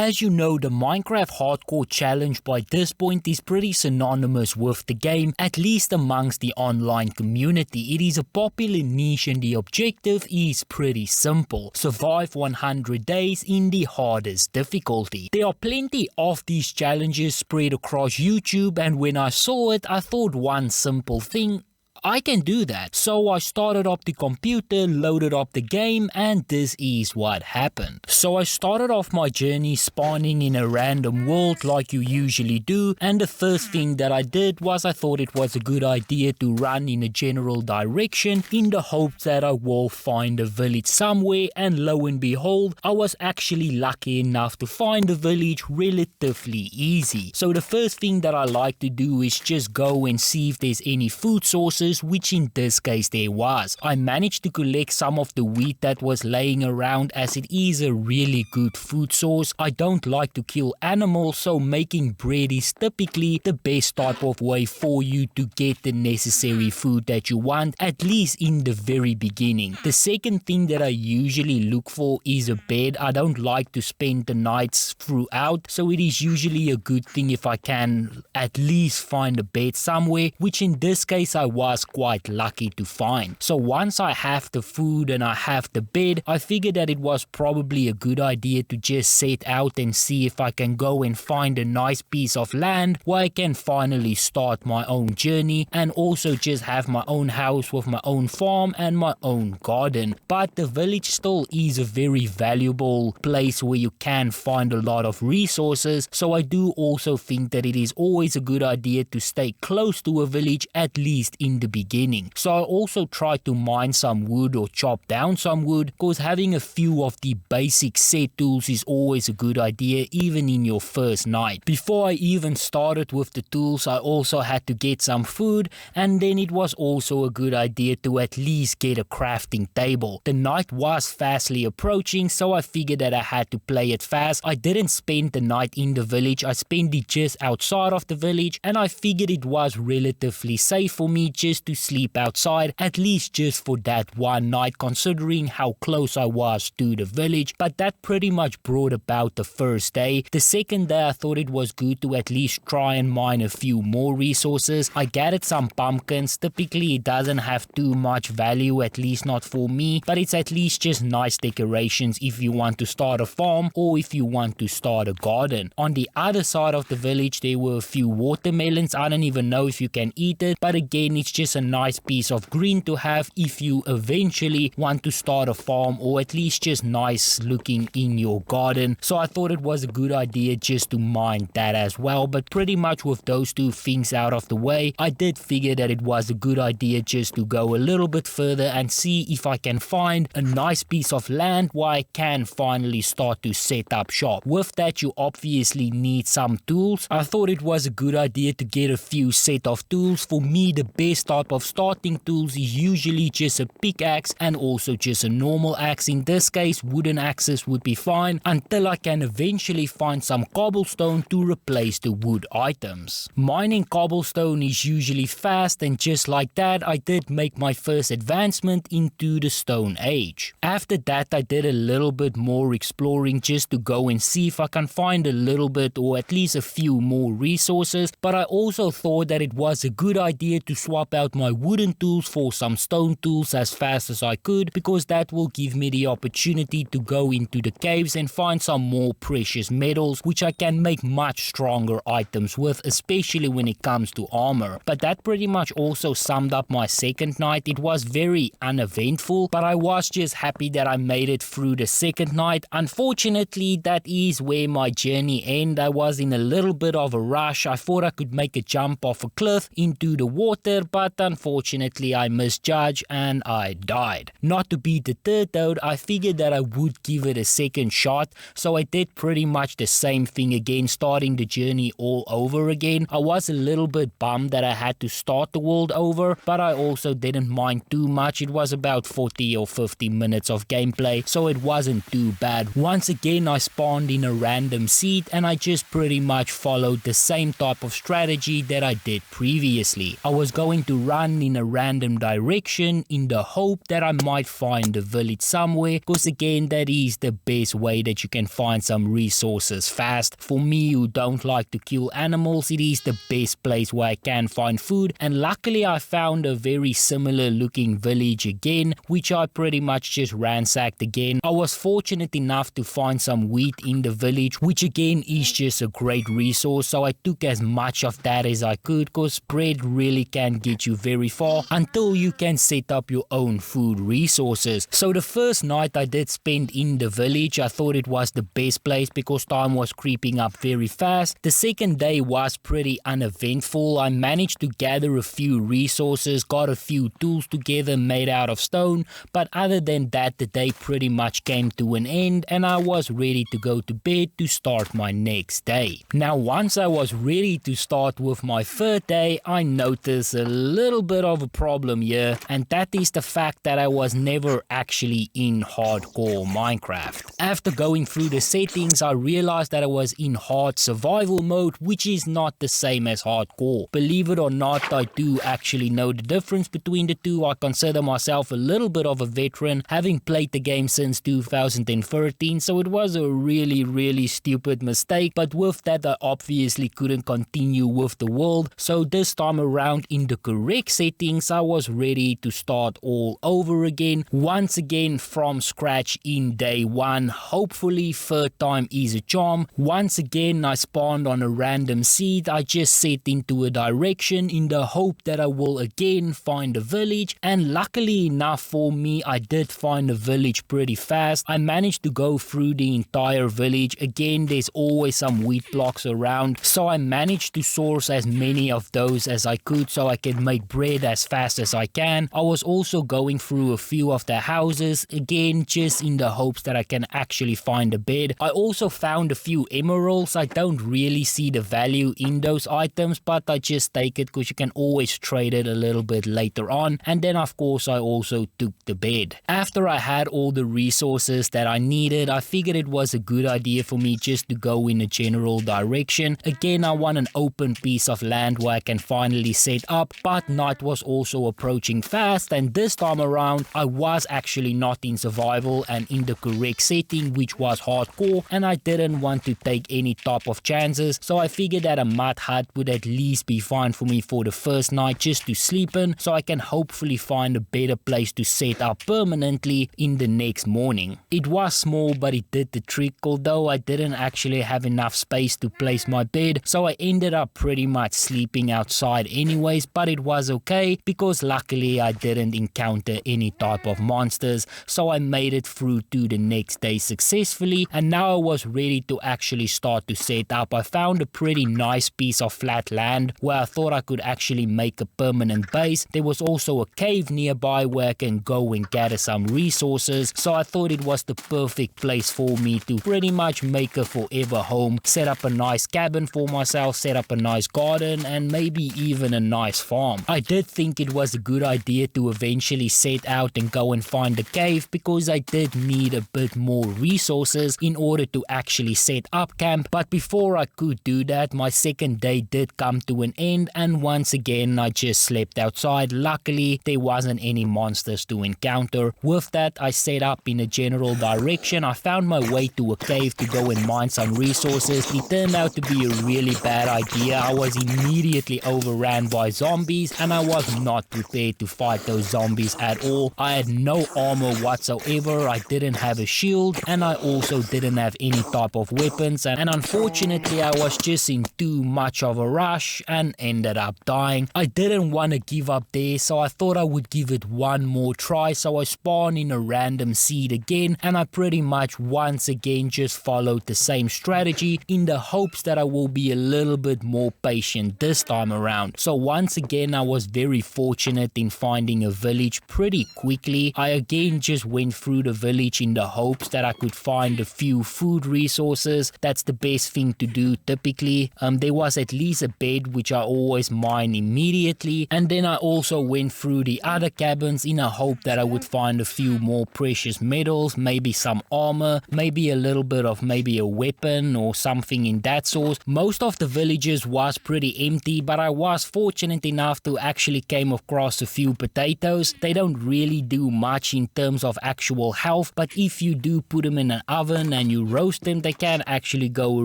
As you know, the Minecraft Hardcore Challenge by this point is pretty synonymous with the game, at least amongst the online community. It is a popular niche and the objective is pretty simple: survive 100 days in the hardest difficulty. There are plenty of these challenges spread across YouTube, and when I saw it, I thought one simple thing: I can do that. So I started up the computer, loaded up the game, and this is what happened. So I started off my journey spawning in a random world like you usually do, and the first thing that I did was I thought it was a good idea to run in a general direction in the hopes that I will find a village somewhere, and lo and behold, I was actually lucky enough to find a village relatively easy. So the first thing that I like to do is just go and see if there's any food sources, which in this case there was. I managed to collect some of the wheat that was laying around, as it is a really good food source. I don't like to kill animals, so making bread is typically the best type of way for you to get the necessary food that you want, at least in the very beginning. The second thing that I usually look for is a bed. I don't like to spend the nights throughout, so it is usually a good thing if I can at least find a bed somewhere, which in this case I was quite lucky to find. So once I have the food and I have the bed, I figured that it was probably a good idea to just set out and see if I can go and find a nice piece of land where I can finally start my own journey and also just have my own house with my own farm and my own garden. But the village still is a very valuable place where you can find a lot of resources, so I do also think that it is always a good idea to stay close to a village, at least in the beginning. So I also try to mine some wood or chop down some wood, because having a few of the basic set tools is always a good idea, even in your first night. Before I even started with the tools, I also had to get some food, and then it was also a good idea to at least get a crafting table. The night was fastly approaching, so I figured that I had to play it fast. I didn't spend the night in the village, I spent it just outside of the village, and I figured it was relatively safe for me just to sleep outside, at least just for that one night, considering how close I was to the village. But that pretty much brought about the first day. The second day I thought it was good to at least try and mine a few more resources. I gathered some pumpkins. Typically it doesn't have too much value, at least not for me, but it's at least just nice decorations if you want to start a farm or if you want to start a garden. On the other side of the village there were a few watermelons. I don't even know if you can eat it, but again it's just a nice piece of green to have if you eventually want to start a farm, or at least just nice looking in your garden. So I thought it was a good idea just to mine that as well. But pretty much with those two things out of the way, I did figure that it was a good idea just to go a little bit further and see if I can find a nice piece of land where I can finally start to set up shop. With that you obviously need some tools. I thought it was a good idea to get a few set of tools. For me the best type of starting tools is usually just a pickaxe and also just a normal axe. In this case wooden axes would be fine until I can eventually find some cobblestone to replace the wood items. Mining cobblestone is usually fast, and just like that I did make my first advancement into the stone age. After that I did a little bit more exploring just to go and see if I can find a little bit or at least a few more resources, but I also thought that it was a good idea to swap out my wooden tools for some stone tools as fast as I could, because that will give me the opportunity to go into the caves and find some more precious metals which I can make much stronger items with, especially when it comes to armor. But that pretty much also summed up my second night. It was very uneventful, but I was just happy that I made it through the second night. Unfortunately that is where my journey ended. I was in a little bit of a rush. I thought I could make a jump off a cliff into the water, but unfortunately I misjudged and I died. Not to be deterred though, I figured that I would give it a second shot, so I did pretty much the same thing again, starting the journey all over again. I was a little bit bummed that I had to start the world over, but I also didn't mind too much. It was about 40 or 50 minutes of gameplay, so it wasn't too bad. Once again I spawned in a random seed and I just pretty much followed the same type of strategy that I did previously. I was going to run in a random direction in the hope that I might find a village somewhere, because again, that is the best way that you can find some resources fast. For me, who don't like to kill animals, it is the best place where I can find food, and luckily I found a very similar looking village again, which I pretty much just ransacked again. I was fortunate enough to find some wheat in the village, which again is just a great resource, so I took as much of that as I could, because bread really can get you very far until you can set up your own food resources. So the first night I did spend in the village. I thought it was the best place because time was creeping up very fast. The second day was pretty uneventful. I managed to gather a few resources, got a few tools together made out of stone, but other than that, the day pretty much came to an end and I was ready to go to bed to start my next day. Now, once I was ready to start with my third day, I noticed a little bit of a problem here, and that is the fact that I was never actually in hardcore Minecraft. After going through the settings, I realized that I was in hard survival mode, which is not the same as hardcore. Believe it or not, I do actually know the difference between the two. I consider myself a little bit of a veteran, having played the game since 2013, so it was a really stupid mistake, but with that I obviously couldn't continue with the world, so this time around in the correct settings I was ready to start all over again, once again from scratch in day one. Hopefully third time is a charm. Once again I spawned on a random seed. I just set into a direction in the hope that I will again find a village, and luckily enough for me I did find a village pretty fast. I managed to go through the entire village. Again, there's always some wheat blocks around, so I managed to source as many of those as I could so I can make bread as fast as I can. I was also going through a few of the houses, again just in the hopes that I can actually find a bed. I also found a few emeralds. I don't really see the value in those items, but I just take it because you can always trade it a little bit later on. And then of course I also took the bed. After I had all the resources that I needed, I figured it was a good idea for me just to go in a general direction. Again, I want an open piece of land where I can finally set up, but night was also approaching fast, and this time around I was actually not in survival and in the correct setting, which was hardcore, and I didn't want to take any type of chances, so I figured that a mud hut would at least be fine for me for the first night just to sleep in, so I can hopefully find a better place to set up permanently in the next morning. It was small, but it did the trick, although I didn't actually have enough space to place my bed, so I ended up pretty much sleeping outside anyways, but it was okay because luckily I didn't encounter any type of monsters, so I made it through to the next day successfully, and now I was ready to actually start to set up. I found a pretty nice piece of flat land where I thought I could actually make a permanent base. There was also a cave nearby where I can go and gather some resources, so I thought it was the perfect place for me to pretty much make a forever home, set up a nice cabin for myself, set up a nice garden, and maybe even a nice farm. I did think it was a good idea to eventually set out and go and find a cave because I did need a bit more resources in order to actually set up camp, but before I could do that, my second day did come to an end, and once again I just slept outside. Luckily there wasn't any monsters to encounter. With that, I set up in a general direction. I found my way to a cave to go and mine some resources. It turned out to be a really bad idea. I was immediately overran by zombies and I was not prepared to fight those zombies at all. I had no armor whatsoever, I didn't have a shield, and I also didn't have any type of weapons, and unfortunately I was just in too much of a rush and ended up dying. I didn't want to give up there, so I thought I would give it one more try, so I spawned in a random seed again, and I pretty much once again just followed the same strategy in the hopes that I will be a little bit more patient this time around. So once again I was very fortunate in finding a village pretty quickly. I again just went through the village in the hopes that I could find a few food resources. That's the best thing to do typically. There was at least a bed, which I always mine immediately, and then I also went through the other cabins in a hope that I would find a few more precious metals, maybe some armor, maybe a little bit of maybe a weapon or something in that sort. Most of the villages was pretty empty, but I was fortunate enough to actually came across a few potatoes. They don't really do much in terms of actual health, but if you do put them in an oven and you roast them, they can actually go a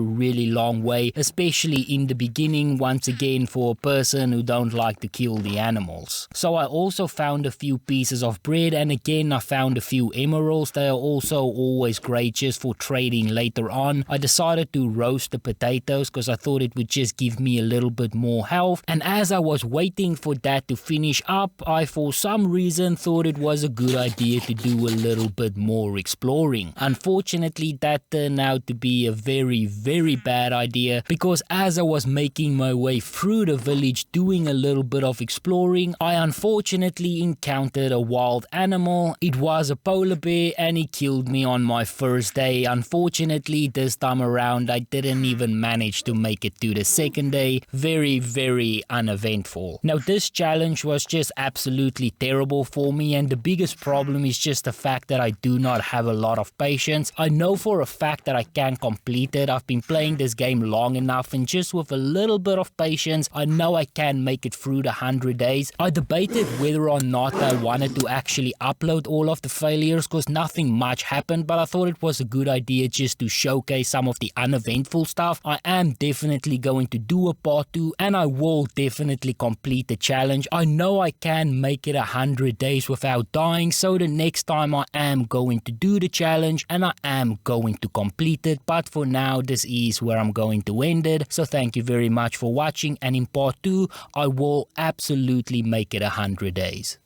really long way, especially in the beginning, once again for a person who don't like to kill the animals. So I also found a few pieces of bread, and again I found a few emeralds. They are also always great just for trading later on. I decided to roast the potatoes because I thought it would just give me a little bit more health, and as I was waiting for that to finish up, I for some reason thought it was a good idea to do a little bit more exploring. Unfortunately, that turned out to be a very bad idea, because as I was making my way through the village doing a little bit of exploring, I unfortunately encountered a wild animal. It was a polar bear and he killed me on my first day. Unfortunately, this time around I didn't even manage to make it to the second day. Very uneventful. Now this challenge was just absolutely terrible for me, and the biggest problem is just the fact that I do not have a lot of patience. I know for a fact that I can complete it. I've been playing this game long enough, and just with a little bit of patience, I know I can make it through the 100 days. I debated whether or not I wanted to actually upload all of the failures because nothing much happened, but I thought it was a good idea just to showcase some of the uneventful stuff. I am definitely going to do a part 2, and I will definitely complete the challenge. I know I can make it 100 days without dying, so the next time I am going to do the challenge and I am going to complete it. But for now, this is where I'm going to end it. So thank you very much for watching, and in part 2 I will absolutely make it 100 days.